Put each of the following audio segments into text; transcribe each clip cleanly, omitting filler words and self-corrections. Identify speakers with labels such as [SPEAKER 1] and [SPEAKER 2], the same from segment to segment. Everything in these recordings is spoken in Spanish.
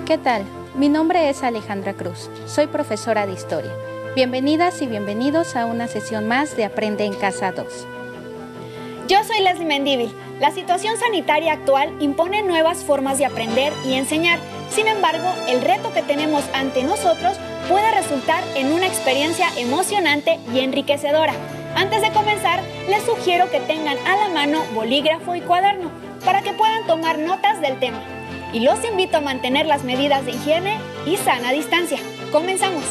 [SPEAKER 1] ¿Qué tal? Mi nombre es Alejandra Cruz, soy profesora de Historia. Bienvenidas y bienvenidos a una sesión más de Aprende en Casa 2.
[SPEAKER 2] Yo soy Leslie Mendívil. La situación sanitaria actual impone nuevas formas de aprender y enseñar. Sin embargo, el reto que tenemos ante nosotros puede resultar en una experiencia emocionante y enriquecedora. Antes de comenzar, les sugiero que tengan a la mano bolígrafo y cuaderno para que puedan tomar notas del tema. Y los invito a mantener las medidas de higiene y sana distancia. ¡Comenzamos!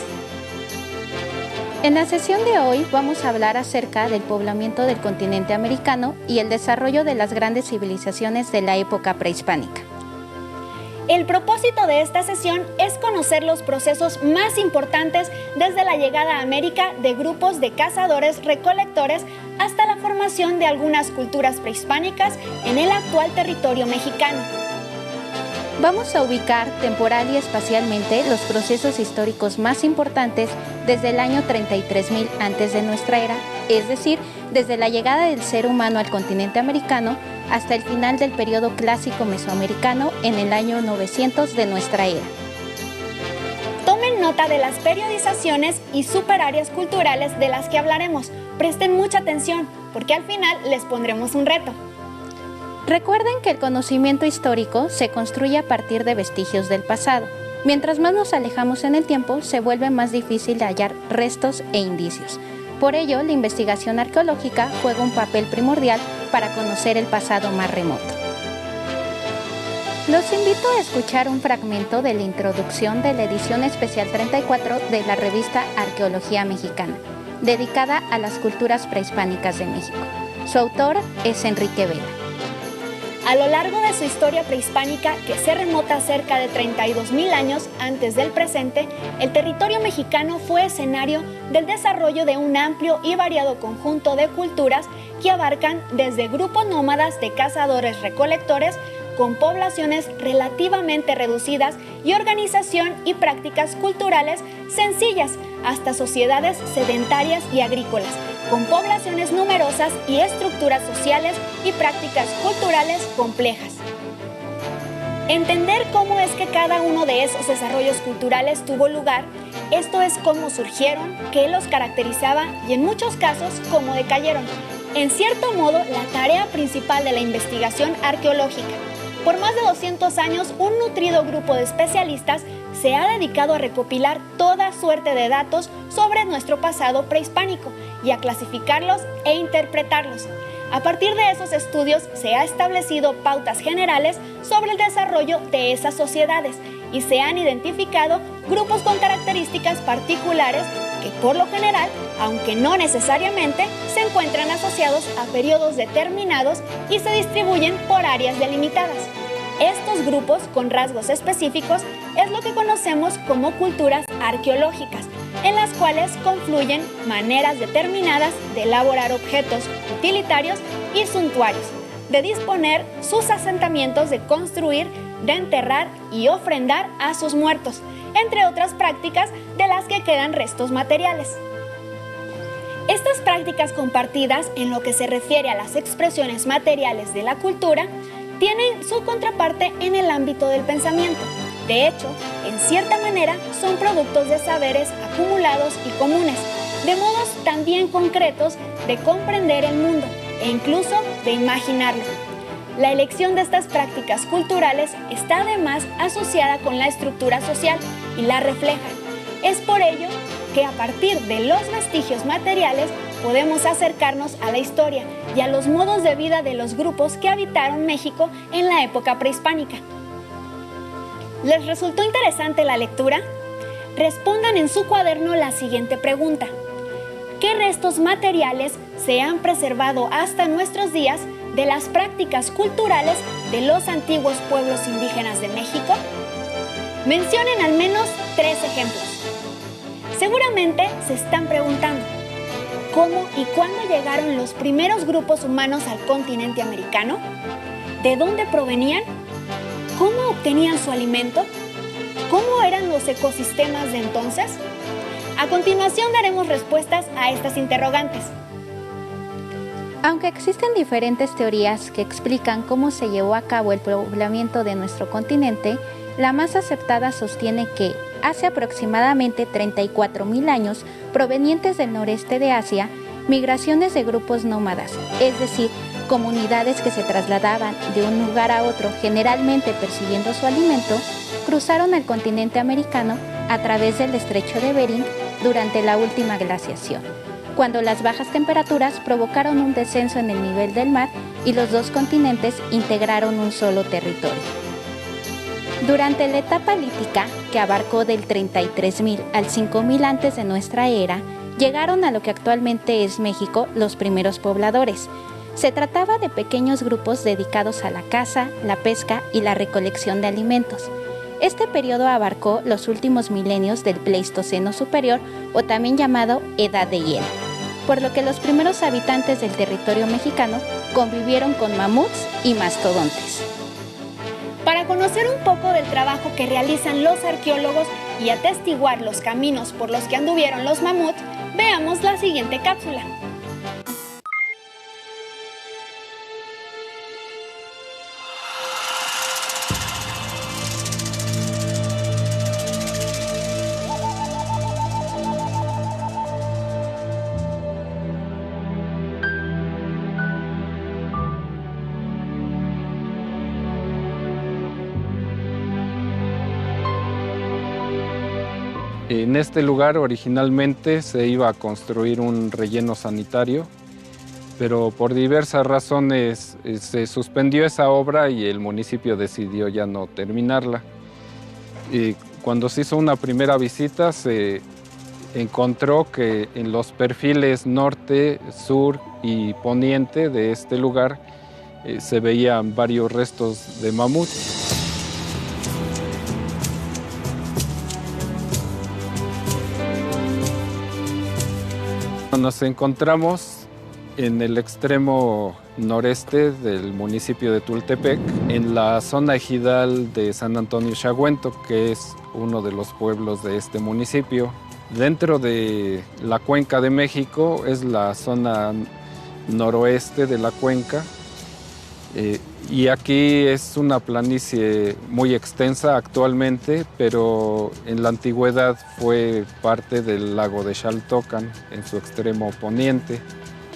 [SPEAKER 1] En la sesión de hoy vamos a hablar acerca del poblamiento del continente americano y el desarrollo de las grandes civilizaciones de la época prehispánica.
[SPEAKER 2] El propósito de esta sesión es conocer los procesos más importantes desde la llegada a América de grupos de cazadores-recolectores hasta la formación de algunas culturas prehispánicas en el actual territorio mexicano.
[SPEAKER 1] Vamos a ubicar temporal y espacialmente los procesos históricos más importantes desde el año 33.000 antes de nuestra era, es decir, desde la llegada del ser humano al continente americano hasta el final del periodo clásico mesoamericano en el año 900 de nuestra era.
[SPEAKER 2] Tomen nota de las periodizaciones y superáreas culturales de las que hablaremos. Presten mucha atención, porque al final les pondremos un reto.
[SPEAKER 1] Recuerden que el conocimiento histórico se construye a partir de vestigios del pasado. Mientras más nos alejamos en el tiempo, se vuelve más difícil hallar restos e indicios. Por ello, la investigación arqueológica juega un papel primordial para conocer el pasado más remoto. Los invito a escuchar un fragmento de la introducción de la edición especial 34 de la revista Arqueología Mexicana, dedicada a las culturas prehispánicas de México. Su autor es Enrique Vela.
[SPEAKER 2] A lo largo de su historia prehispánica, que se remota cerca de 32.000 años antes del presente, el territorio mexicano fue escenario del desarrollo de un amplio y variado conjunto de culturas que abarcan desde grupos nómadas de cazadores-recolectores con poblaciones relativamente reducidas y organización y prácticas culturales sencillas, hasta sociedades sedentarias y agrícolas, con poblaciones numerosas y estructuras sociales y prácticas culturales complejas. Entender cómo es que cada uno de esos desarrollos culturales tuvo lugar, esto es cómo surgieron, qué los caracterizaba y en muchos casos cómo decayeron. En cierto modo, la tarea principal de la investigación arqueológica. Por más de 200 años, un nutrido grupo de especialistas se ha dedicado a recopilar toda suerte de datos sobre nuestro pasado prehispánico y a clasificarlos e interpretarlos. A partir de esos estudios se ha establecido pautas generales sobre el desarrollo de esas sociedades y se han identificado grupos con características particulares que por lo general, aunque no necesariamente, se encuentran asociados a periodos determinados y se distribuyen por áreas delimitadas. Estos grupos con rasgos específicos es lo que conocemos como culturas arqueológicas, en las cuales confluyen maneras determinadas de elaborar objetos utilitarios y suntuarios, de disponer sus asentamientos, de construir, de enterrar y ofrendar a sus muertos, entre otras prácticas de las que quedan restos materiales. Estas prácticas compartidas en lo que se refiere a las expresiones materiales de la cultura tienen su contraparte en el ámbito del pensamiento. De hecho, en cierta manera son productos de saberes acumulados y comunes, de modos también concretos de comprender el mundo e incluso de imaginarlo. La elección de estas prácticas culturales está además asociada con la estructura social y la refleja. Es por ello que a partir de los vestigios materiales podemos acercarnos a la historia y a los modos de vida de los grupos que habitaron México en la época prehispánica. ¿Les resultó interesante la lectura? Respondan en su cuaderno la siguiente pregunta. ¿Qué restos materiales se han preservado hasta nuestros días de las prácticas culturales de los antiguos pueblos indígenas de México? Mencionen al menos 3 ejemplos. Seguramente se están preguntando, ¿cómo y cuándo llegaron los primeros grupos humanos al continente americano? ¿De dónde provenían? ¿Cómo obtenían su alimento? ¿Cómo eran los ecosistemas de entonces? A continuación daremos respuestas a estas interrogantes.
[SPEAKER 1] Aunque existen diferentes teorías que explican cómo se llevó a cabo el poblamiento de nuestro continente, La más aceptada sostiene que, hace aproximadamente 34.000 años, provenientes del noreste de Asia, migraciones de grupos nómadas, es decir, comunidades que se trasladaban de un lugar a otro, generalmente persiguiendo su alimento, cruzaron el continente americano a través del estrecho de Bering durante la última glaciación, cuando las bajas temperaturas provocaron un descenso en el nivel del mar y los dos continentes integraron un solo territorio. Durante la etapa lítica, que abarcó del 33.000 al 5.000 antes de nuestra era, llegaron a lo que actualmente es México los primeros pobladores. Se trataba de pequeños grupos dedicados a la caza, la pesca y la recolección de alimentos. Este periodo abarcó los últimos milenios del Pleistoceno superior, o también llamado Edad de Hielo, por lo que los primeros habitantes del territorio mexicano convivieron con mamuts y mastodontes.
[SPEAKER 2] Para conocer un poco del trabajo que realizan los arqueólogos y atestiguar los caminos por los que anduvieron los mamuts, veamos la siguiente cápsula.
[SPEAKER 3] En este lugar originalmente se iba a construir un relleno sanitario, pero por diversas razones se suspendió esa obra y el municipio decidió ya no terminarla. Cuando se hizo una primera visita se encontró que en los perfiles norte, sur y poniente de este lugar se veían varios restos de mamut. Nos encontramos en el extremo noreste del municipio de Tultepec, en la zona ejidal de San Antonio Xahuento, que es uno de los pueblos de este municipio. Dentro de la Cuenca de México es la zona noroeste de la cuenca, y aquí es una planicie muy extensa actualmente, pero en la antigüedad fue parte del lago de Xaltocan en su extremo poniente.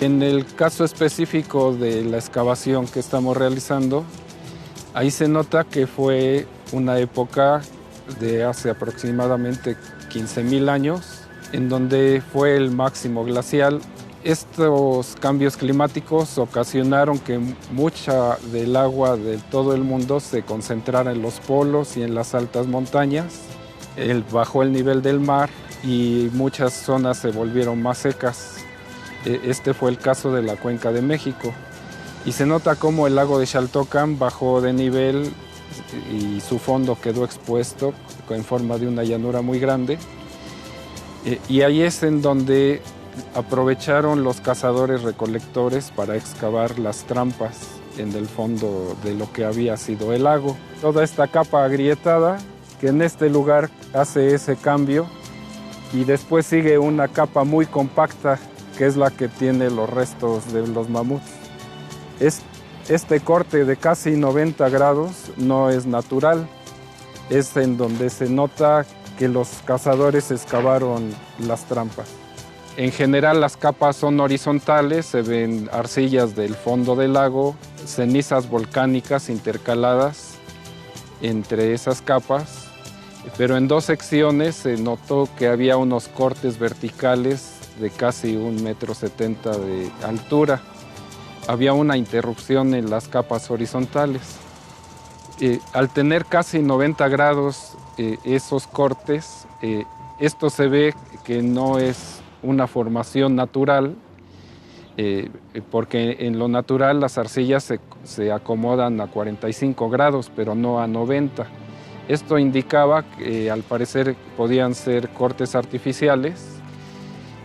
[SPEAKER 3] En el caso específico de la excavación que estamos realizando, ahí se nota que fue una época de hace aproximadamente 15.000 años, en donde fue el máximo glacial. Estos cambios climáticos ocasionaron que mucha del agua de todo el mundo se concentrara en los polos y en las altas montañas. Bajó el nivel del mar y muchas zonas se volvieron más secas. Este fue el caso de la Cuenca de México. Y se nota cómo el lago de Xaltocan bajó de nivel y su fondo quedó expuesto en forma de una llanura muy grande. Y ahí es en donde aprovecharon los cazadores recolectores para excavar las trampas en el fondo de lo que había sido el lago. Toda esta capa agrietada que en este lugar hace ese cambio, y después sigue una capa muy compacta que es la que tiene los restos de los mamuts. Este corte de casi 90 grados no es natural, es en donde se nota que los cazadores excavaron las trampas. En general las capas son horizontales, se ven arcillas del fondo del lago, cenizas volcánicas intercaladas entre esas capas, pero en dos secciones se notó que había unos cortes verticales de casi 1,70 m de altura. Había una interrupción en las capas horizontales. Al tener casi 90 grados esos cortes, esto se ve que no es una formación natural, porque en lo natural las arcillas se acomodan a 45 grados, pero no a 90. Esto indicaba que al parecer podían ser cortes artificiales.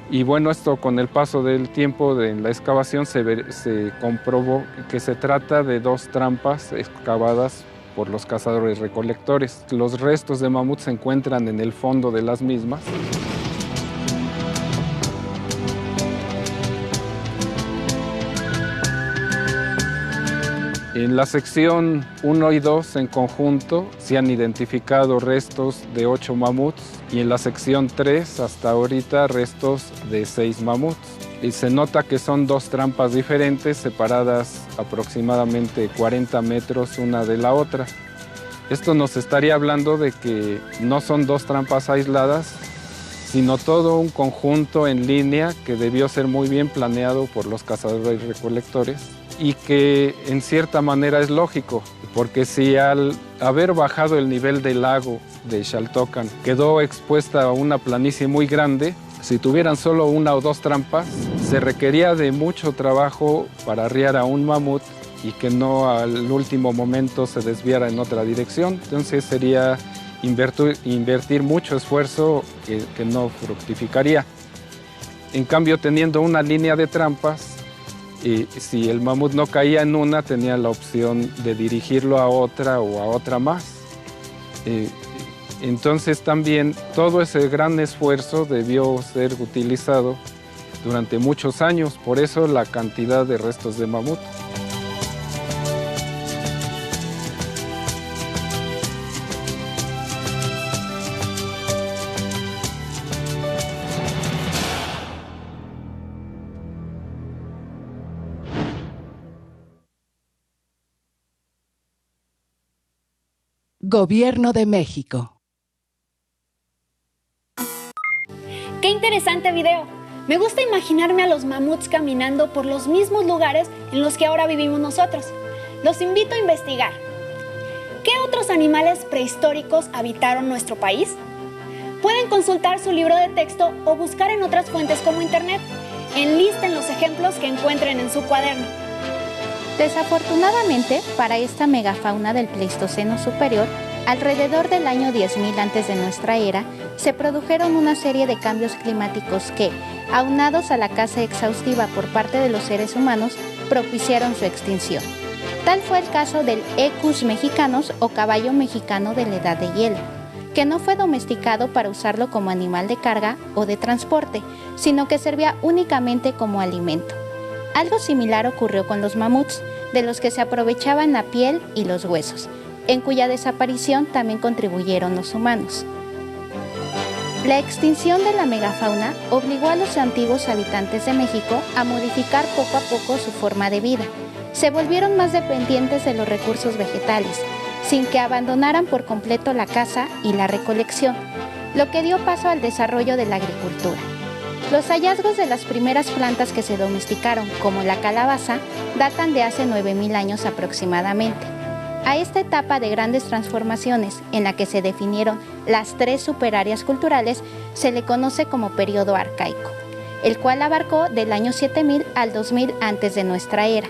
[SPEAKER 3] Y bueno, esto con el paso del tiempo en la excavación se comprobó que se trata de dos trampas excavadas por los cazadores recolectores. Los restos de mamut se encuentran en el fondo de las mismas. En la sección 1 y 2 en conjunto se han identificado restos de 8 mamuts y en la sección 3 hasta ahorita restos de 6 mamuts. Y se nota que son 2 trampas diferentes separadas aproximadamente 40 metros una de la otra. Esto nos estaría hablando de que no son 2 trampas aisladas, sino todo un conjunto en línea que debió ser muy bien planeado por los cazadores y recolectores y que en cierta manera es lógico, porque si al haber bajado el nivel del lago de Xaltocan quedó expuesta a una planicie muy grande, si tuvieran solo 1 o 2 trampas, se requería de mucho trabajo para arriar a un mamut y que no al último momento se desviara en otra dirección. Entonces sería invertir mucho esfuerzo que no fructificaría. En cambio, teniendo una línea de trampas, si el mamut no caía en una, tenía la opción de dirigirlo a otra o a otra más. Entonces también todo ese gran esfuerzo debió ser utilizado durante muchos años, por eso la cantidad de restos de mamut.
[SPEAKER 4] Gobierno de México.
[SPEAKER 2] ¡Qué interesante video! Me gusta imaginarme a los mamuts caminando por los mismos lugares en los que ahora vivimos nosotros. Los invito a investigar. ¿Qué otros animales prehistóricos habitaron nuestro país? Pueden consultar su libro de texto o buscar en otras fuentes como internet. Enlisten los ejemplos que encuentren en su cuaderno.
[SPEAKER 1] Desafortunadamente, para esta megafauna del Pleistoceno superior, alrededor del año 10.000 antes de nuestra era, se produjeron una serie de cambios climáticos que, aunados a la caza exhaustiva por parte de los seres humanos, propiciaron su extinción. Tal fue el caso del Equus mexicanus o caballo mexicano de la Edad de Hielo, que no fue domesticado para usarlo como animal de carga o de transporte, sino que servía únicamente como alimento. Algo similar ocurrió con los mamuts, de los que se aprovechaban la piel y los huesos, en cuya desaparición también contribuyeron los humanos. La extinción de la megafauna obligó a los antiguos habitantes de México a modificar poco a poco su forma de vida. Se volvieron más dependientes de los recursos vegetales, sin que abandonaran por completo la caza y la recolección, lo que dio paso al desarrollo de la agricultura. Los hallazgos de las primeras plantas que se domesticaron, como la calabaza, datan de hace 9.000 años aproximadamente. A esta etapa de grandes transformaciones, en la que se definieron las 3 superáreas culturales, se le conoce como periodo arcaico, el cual abarcó del año 7000 al 2000 antes de nuestra era.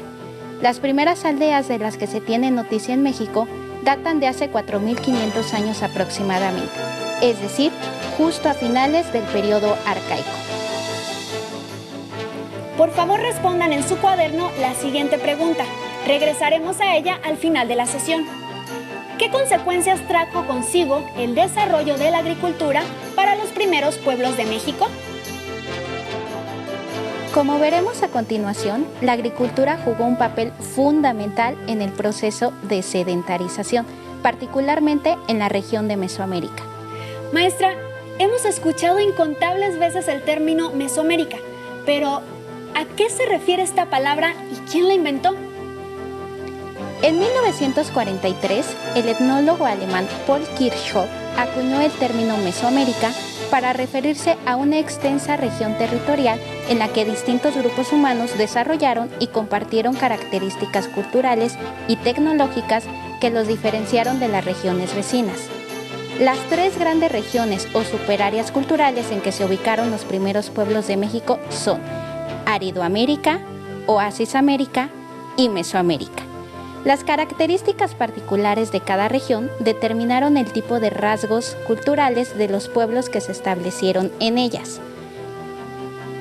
[SPEAKER 1] Las primeras aldeas de las que se tiene noticia en México datan de hace 4.500 años aproximadamente, es decir, justo a finales del periodo arcaico.
[SPEAKER 2] Por favor, respondan en su cuaderno la siguiente pregunta. Regresaremos a ella al final de la sesión. ¿Qué consecuencias trajo consigo el desarrollo de la agricultura para los primeros pueblos de México?
[SPEAKER 1] Como veremos a continuación, la agricultura jugó un papel fundamental en el proceso de sedentarización, particularmente en la región de Mesoamérica.
[SPEAKER 2] Maestra, hemos escuchado incontables veces el término Mesoamérica, pero ¿a qué se refiere esta palabra y quién la inventó?
[SPEAKER 1] En 1943, el etnólogo alemán Paul Kirchhoff acuñó el término Mesoamérica para referirse a una extensa región territorial en la que distintos grupos humanos desarrollaron y compartieron características culturales y tecnológicas que los diferenciaron de las regiones vecinas. Las 3 grandes regiones o superáreas culturales en que se ubicaron los primeros pueblos de México son Aridoamérica, Oasis América y Mesoamérica. Las características particulares de cada región determinaron el tipo de rasgos culturales de los pueblos que se establecieron en ellas.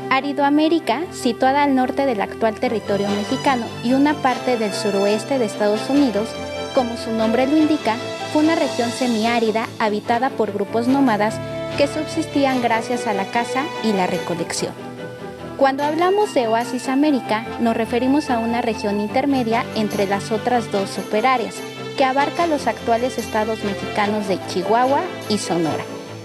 [SPEAKER 1] Aridoamérica, situada al norte del actual territorio mexicano y una parte del suroeste de Estados Unidos, como su nombre lo indica, fue una región semiárida habitada por grupos nómadas que subsistían gracias a la caza y la recolección. Cuando hablamos de Oasis América, nos referimos a una región intermedia entre las otras dos superáreas, que abarca los actuales estados mexicanos de Chihuahua y Sonora,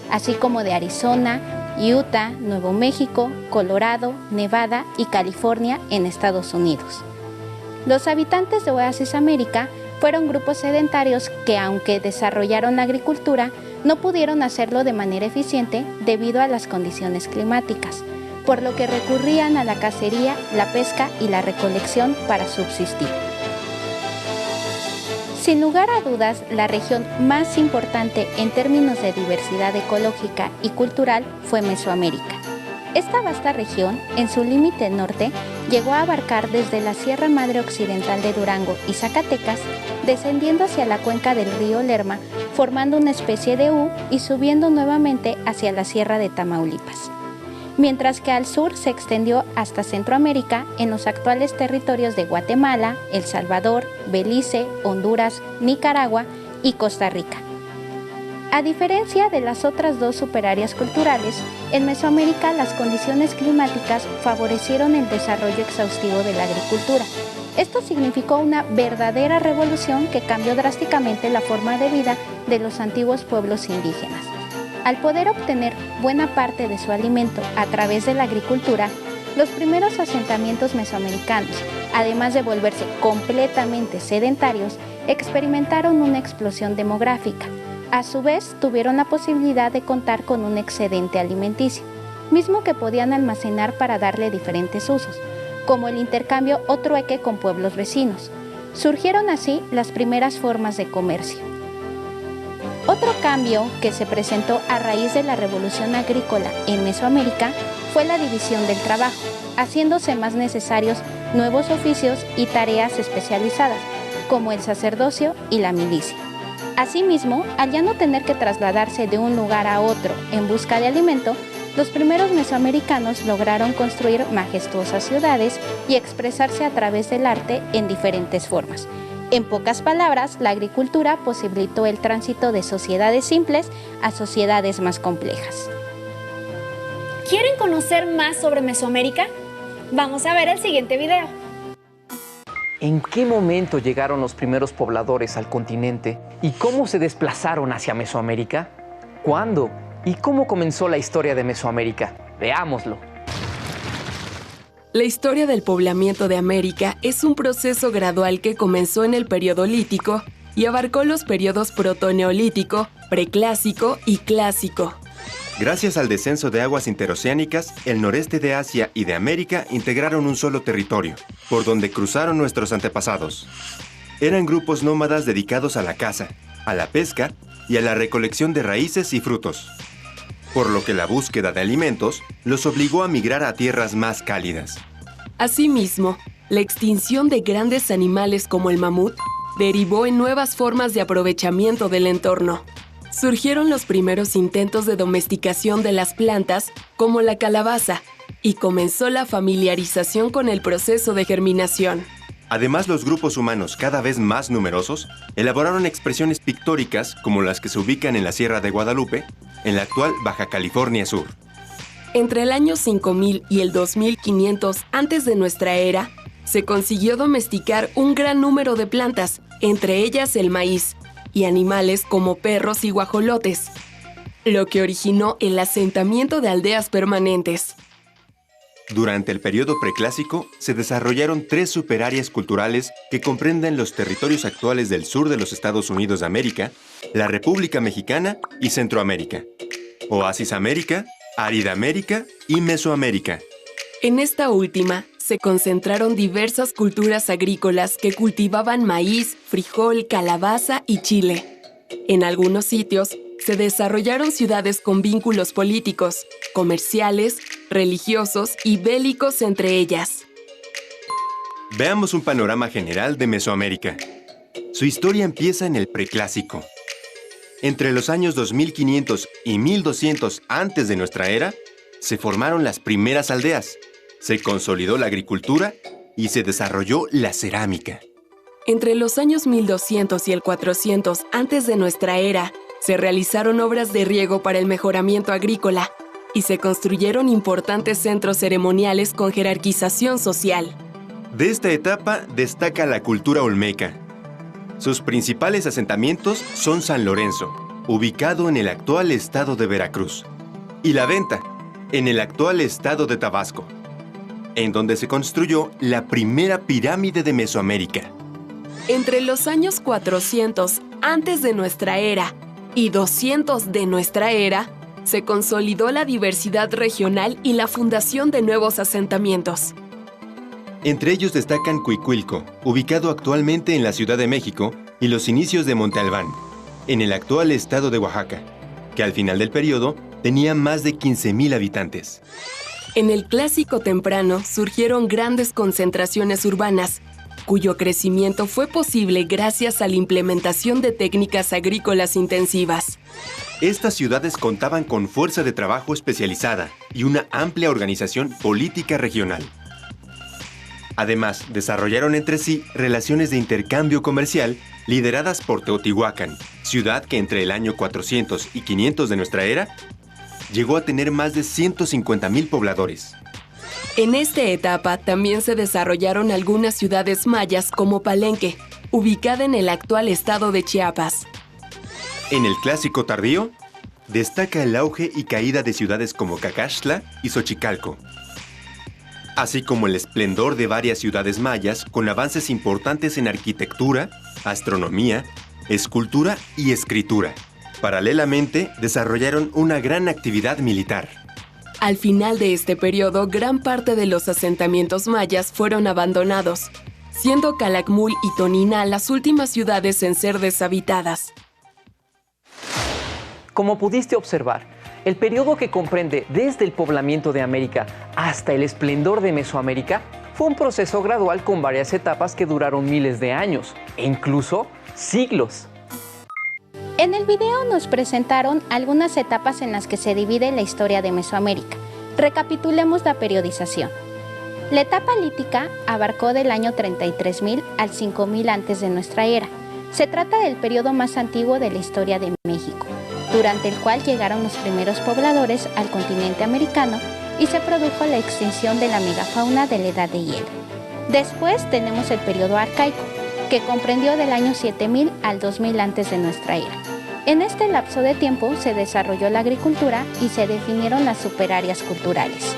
[SPEAKER 1] así como de Arizona, Utah, Nuevo México, Colorado, Nevada y California en Estados Unidos. Los habitantes de Oasis América fueron grupos sedentarios que, aunque desarrollaron la agricultura, no pudieron hacerlo de manera eficiente debido a las condiciones climáticas, por lo que recurrían a la cacería, la pesca y la recolección para subsistir. Sin lugar a dudas, la región más importante en términos de diversidad ecológica y cultural fue Mesoamérica. Esta vasta región, en su límite norte, llegó a abarcar desde la Sierra Madre Occidental de Durango y Zacatecas, descendiendo hacia la cuenca del río Lerma, formando una especie de U y subiendo nuevamente hacia la Sierra de Tamaulipas. Mientras que al sur se extendió hasta Centroamérica en los actuales territorios de Guatemala, El Salvador, Belice, Honduras, Nicaragua y Costa Rica. A diferencia de las otras dos superáreas culturales, en Mesoamérica las condiciones climáticas favorecieron el desarrollo exhaustivo de la agricultura. Esto significó una verdadera revolución que cambió drásticamente la forma de vida de los antiguos pueblos indígenas. Al poder obtener buena parte de su alimento a través de la agricultura, los primeros asentamientos mesoamericanos, además de volverse completamente sedentarios, experimentaron una explosión demográfica. A su vez, tuvieron la posibilidad de contar con un excedente alimenticio, mismo que podían almacenar para darle diferentes usos, como el intercambio o trueque con pueblos vecinos. Surgieron así las primeras formas de comercio. Otro cambio que se presentó a raíz de la revolución agrícola en Mesoamérica fue la división del trabajo, haciéndose más necesarios nuevos oficios y tareas especializadas, como el sacerdocio y la milicia. Asimismo, al ya no tener que trasladarse de un lugar a otro en busca de alimento, los primeros mesoamericanos lograron construir majestuosas ciudades y expresarse a través del arte en diferentes formas. En pocas palabras, la agricultura posibilitó el tránsito de sociedades simples a sociedades más complejas.
[SPEAKER 2] ¿Quieren conocer más sobre Mesoamérica? Vamos a ver el siguiente video.
[SPEAKER 4] ¿En qué momento llegaron los primeros pobladores al continente y cómo se desplazaron hacia Mesoamérica? ¿Cuándo? ¿Y cómo comenzó la historia de Mesoamérica? Veámoslo.
[SPEAKER 5] La historia del poblamiento de América es un proceso gradual que comenzó en el periodo lítico y abarcó los periodos protoneolítico, preclásico y clásico.
[SPEAKER 6] Gracias al descenso de aguas interoceánicas, el noreste de Asia y de América integraron un solo territorio, por donde cruzaron nuestros antepasados. Eran grupos nómadas dedicados a la caza, a la pesca y a la recolección de raíces y frutos, por lo que la búsqueda de alimentos los obligó a migrar a tierras más cálidas.
[SPEAKER 5] Asimismo, la extinción de grandes animales como el mamut derivó en nuevas formas de aprovechamiento del entorno. Surgieron los primeros intentos de domesticación de las plantas, como la calabaza, y comenzó la familiarización con el proceso de germinación.
[SPEAKER 6] Además, los grupos humanos cada vez más numerosos elaboraron expresiones pictóricas como las que se ubican en la Sierra de Guadalupe, en la actual Baja California Sur.
[SPEAKER 5] Entre el año 5000 y el 2500 antes de nuestra era, se consiguió domesticar un gran número de plantas, entre ellas el maíz, y animales como perros y guajolotes, lo que originó el asentamiento de aldeas permanentes.
[SPEAKER 6] Durante el periodo preclásico, se desarrollaron 3 superáreas culturales que comprenden los territorios actuales del sur de los Estados Unidos de América, la República Mexicana y Centroamérica: Oasis América, Árida América y Mesoamérica.
[SPEAKER 5] En esta última, se concentraron diversas culturas agrícolas que cultivaban maíz, frijol, calabaza y chile. En algunos sitios, se desarrollaron ciudades con vínculos políticos, comerciales, religiosos y bélicos entre ellas.
[SPEAKER 6] Veamos un panorama general de Mesoamérica. Su historia empieza en el Preclásico. Entre los años 2500 y 1200 antes de nuestra era, se formaron las primeras aldeas, se consolidó la agricultura y se desarrolló la cerámica.
[SPEAKER 5] Entre los años 1200 y el 400 antes de nuestra era, se realizaron obras de riego para el mejoramiento agrícola. y se construyeron importantes centros ceremoniales con jerarquización social.
[SPEAKER 6] De esta etapa destaca la cultura olmeca. Sus principales asentamientos son San Lorenzo, ubicado en el actual estado de Veracruz, y La Venta, en el actual estado de Tabasco, en donde se construyó la primera pirámide de Mesoamérica.
[SPEAKER 5] Entre los años 400 antes de nuestra era y 200 de nuestra era, se consolidó la diversidad regional y la fundación de nuevos asentamientos.
[SPEAKER 6] Entre ellos destacan Cuicuilco, ubicado actualmente en la Ciudad de México, y los inicios de Monte Albán, en el actual estado de Oaxaca, que al final del periodo tenía más de 15,000 habitantes.
[SPEAKER 5] En el Clásico temprano surgieron grandes concentraciones urbanas, cuyo crecimiento fue posible gracias a la implementación de técnicas agrícolas intensivas.
[SPEAKER 6] Estas ciudades contaban con fuerza de trabajo especializada y una amplia organización política regional. Además, desarrollaron entre sí relaciones de intercambio comercial lideradas por Teotihuacán, ciudad que entre el año 400 y 500 de nuestra era llegó a tener más de 150,000 pobladores.
[SPEAKER 5] En esta etapa también se desarrollaron algunas ciudades mayas como Palenque, ubicada en el actual estado de Chiapas.
[SPEAKER 6] En el Clásico tardío, destaca el auge y caída de ciudades como Cacaxtla y Xochicalco, así como el esplendor de varias ciudades mayas con avances importantes en arquitectura, astronomía, escultura y escritura. Paralelamente, desarrollaron una gran actividad militar.
[SPEAKER 5] Al final de este periodo, gran parte de los asentamientos mayas fueron abandonados, siendo Calakmul y Tonina las últimas ciudades en ser deshabitadas.
[SPEAKER 4] Como pudiste observar, el periodo que comprende desde el poblamiento de América hasta el esplendor de Mesoamérica fue un proceso gradual con varias etapas que duraron miles de años e incluso siglos.
[SPEAKER 1] En el video nos presentaron algunas etapas en las que se divide la historia de Mesoamérica. Recapitulemos la periodización. La etapa lítica abarcó del año 33,000 al 5,000 antes de nuestra era. Se trata del periodo más antiguo de la historia de México, durante el cual llegaron los primeros pobladores al continente americano y se produjo la extinción de la megafauna de la Edad de Hielo. Después tenemos el periodo arcaico, que comprendió del año 7000 al 2000 antes de nuestra era. En este lapso de tiempo se desarrolló la agricultura y se definieron las superáreas culturales.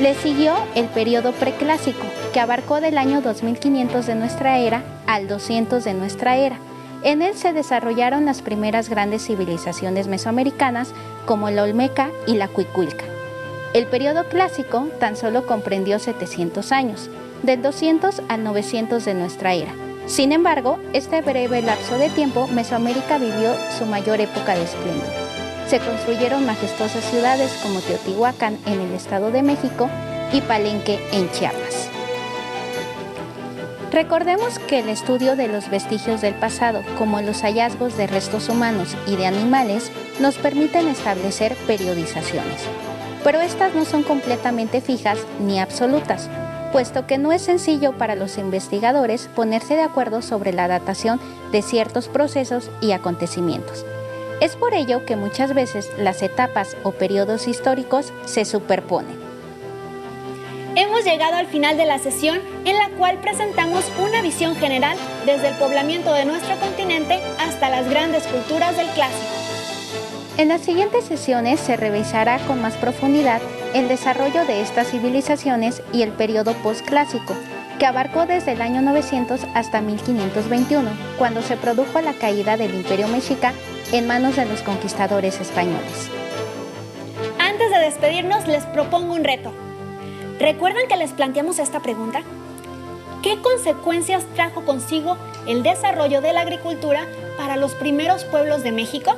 [SPEAKER 1] Le siguió el periodo preclásico, que abarcó del año 2500 de nuestra era al 200 de nuestra era. En él se desarrollaron las primeras grandes civilizaciones mesoamericanas como la Olmeca y la Cuicuilca. El periodo clásico tan solo comprendió 700 años, del 200 al 900 de nuestra era. Sin embargo, este breve lapso de tiempo, Mesoamérica vivió su mayor época de esplendor. Se construyeron majestuosas ciudades como Teotihuacán en el Estado de México y Palenque en Chiapas. Recordemos que el estudio de los vestigios del pasado, como los hallazgos de restos humanos y de animales, nos permiten establecer periodizaciones. Pero estas no son completamente fijas ni absolutas, puesto que no es sencillo para los investigadores ponerse de acuerdo sobre la datación de ciertos procesos y acontecimientos. Es por ello que muchas veces las etapas o periodos históricos se superponen.
[SPEAKER 2] Hemos llegado al final de la sesión en la cual presentamos una visión general desde el poblamiento de nuestro continente hasta las grandes culturas del Clásico.
[SPEAKER 1] En las siguientes sesiones se revisará con más profundidad el desarrollo de estas civilizaciones y el periodo postclásico, que abarcó desde el año 900 hasta 1521, cuando se produjo la caída del Imperio Mexica en manos de los conquistadores españoles.
[SPEAKER 2] Antes de despedirnos, les propongo un reto. ¿Recuerdan que les planteamos esta pregunta? ¿Qué consecuencias trajo consigo el desarrollo de la agricultura para los primeros pueblos de México?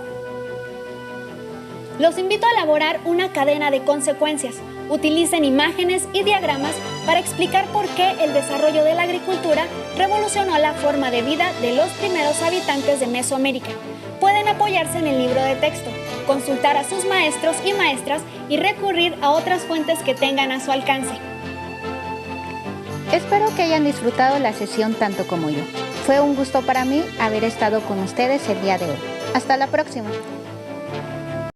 [SPEAKER 2] Los invito a elaborar una cadena de consecuencias. Utilicen imágenes y diagramas para explicar por qué el desarrollo de la agricultura revolucionó la forma de vida de los primeros habitantes de Mesoamérica. Pueden apoyarse en el libro de texto, consultar a sus maestros y maestras y recurrir a otras fuentes que tengan a su alcance.
[SPEAKER 1] Espero que hayan disfrutado la sesión tanto como yo. Fue un gusto para mí haber estado con ustedes el día de hoy. Hasta la próxima.